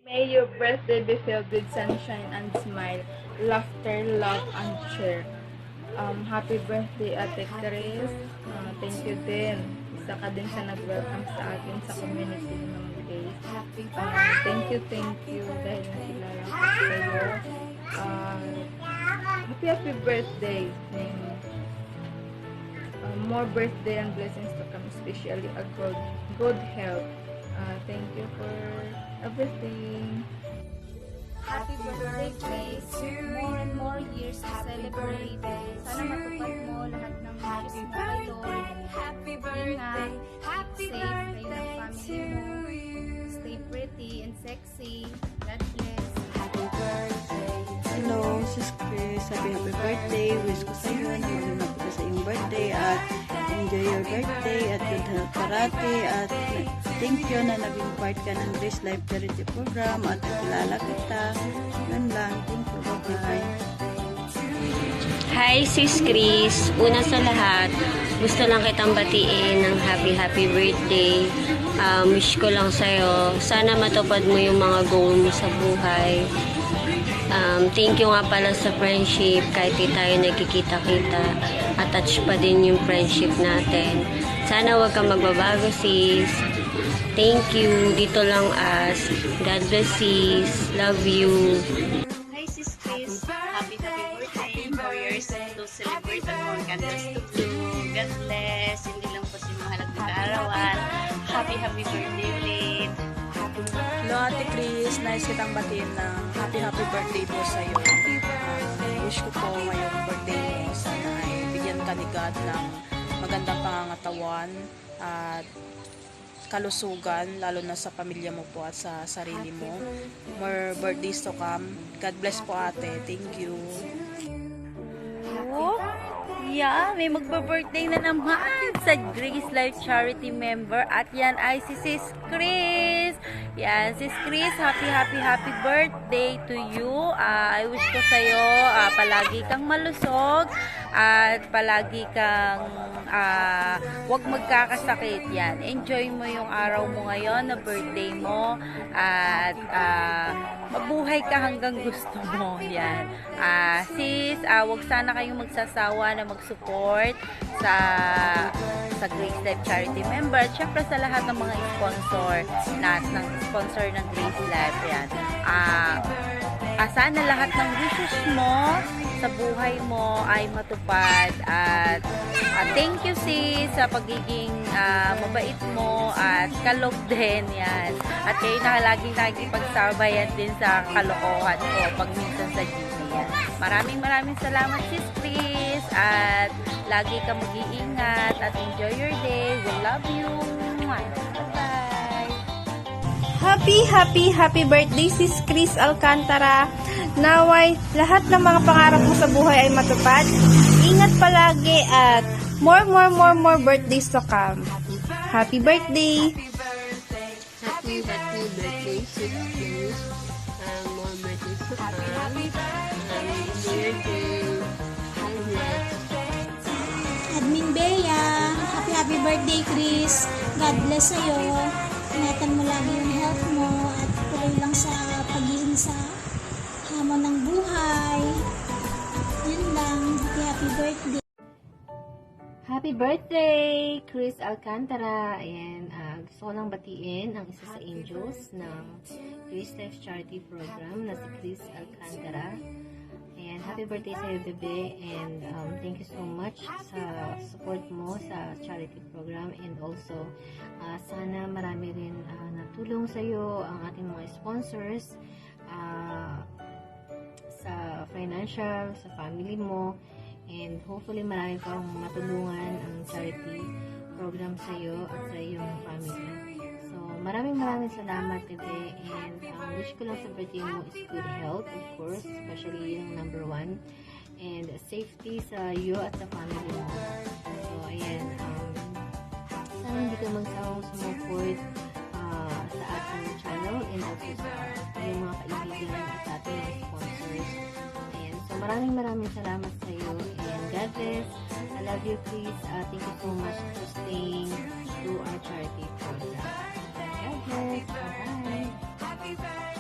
May your birthday be filled with sunshine and smile, laughter, love, and cheer. Happy birthday, Ate Chris. Thank you din. Isa ka din sa nag-welcome sa akin sa community ng Grace. Thank you dahil nakilala ko sa'yo. Happy birthday. More birthday and blessings to come, especially a good health. Thank you for everything. Happy birthday, Grace. More and more years to celebrate. Sana matupad mo lahat ng wishes mo kay Lord. Happy birthday, happy Safe birthday kayo ng to family mo. you. Stay pretty and sexy. God bless. Happy birthday to Hello, Sis Chris. Happy birthday. Wish ko sa'yo na maganda po sa iyong birthday at enjoy your birthday at good health parati at thank you na naging part ka ng Grace Life Charity Program at nakilala kita. Yun lang. Thank you. Bye-bye. Hi Sis Chris, una sa lahat, gusto lang kitang batiin ng happy birthday. Wish ko lang sa'yo, sana matupad mo yung mga goal mo sa buhay. Thank you nga pala sa friendship, kahit di tayo nagkikita-kita, attach pa din yung friendship natin. Sana wag kang magbabago sis. Thank you, dito lang as. God bless sis, love you. Hi Sis Chris, happy birthday, 4 years to celebrate ang mga candles to blue. God bless, hindi lang po si mahalag na kaarawan. Happy birthday ulit. Hello Ate Chris, nice kitang batiin ng happy birthday po sa iyo. Wish ko po ngayong birthday mo sana ay bigyan ka ni God ng magandang pangangatawan at kalusugan, lalo na sa pamilya mo po at sa sarili mo. More birthdays to come. God bless po ate. Thank you. Oh, yeah, may magba-birthday na naman sa Grace Life Charity member at yan ay si Sis Chris. Yan, Sis Chris, happy birthday to you. I wish ko sa'yo palagi kang malusog at palagi kang wag magkakasakit. Yan, enjoy mo yung araw mo ngayon na birthday mo at mabuhay ka hanggang gusto mo. Yan. Sis, wag sana kayong magsasawa na mag-support sa Grace Life Charity member at syempre sa lahat ng mga sponsor ng Grace Life. Yan. Sana lahat ng wishes mo sa buhay mo ay matupad at thank you sis sa pagiging mabait mo at kalog din yan at kayo na laging nakikipagsabayan din sa kalokohan ko pag minsan sa GC yan. Maraming salamat sis Chris at lagi ka mag-iingat at enjoy your day. We love you. Bye-bye. Happy birthday sis Chris Alcantara. Naway lahat ng mga pangarap mo sa buhay ay matupad. Ingat palagi at more birthdays to come. Happy birthday. Happy birthday Sis Chris. More birthdays to come. Dear to God bless. Admin Bea, happy birthday Chris. God bless sa'yo. Ingatan mo lagi yung health mo at tuloy lang sa pagiging sa hamon ng buhay. Yun lang. Happy birthday. Happy birthday, Chris Alcantara. Ayan, gusto ko lang batiin ang isa sa angels ng Grace Life Charity Program na si Chris Alcantara. Ayan, happy birthday sa'yo, bebe. And thank you so much sa support mo sa charity program. And also, sana marami rin natulong sa'yo ang ating mga sponsors sa financial, sa family mo. And hopefully marami pang matulungan ang charity program sa iyo at sa iyong family. So maraming salamat today and wish ko lang sa birthday mo is good health, of course, especially yung number 1, and safety sa iyo at sa family mo. So ayan, sana hindi ka magsawang sumuport sa ating channel and also sa iyong mga kaibigan at sa ating mga sponsors. Ayan, so maraming salamat sa iyo and God bless. I love you, please. Thank you so much for staying through our charity program. God bless. Bye-bye. Happy birthday.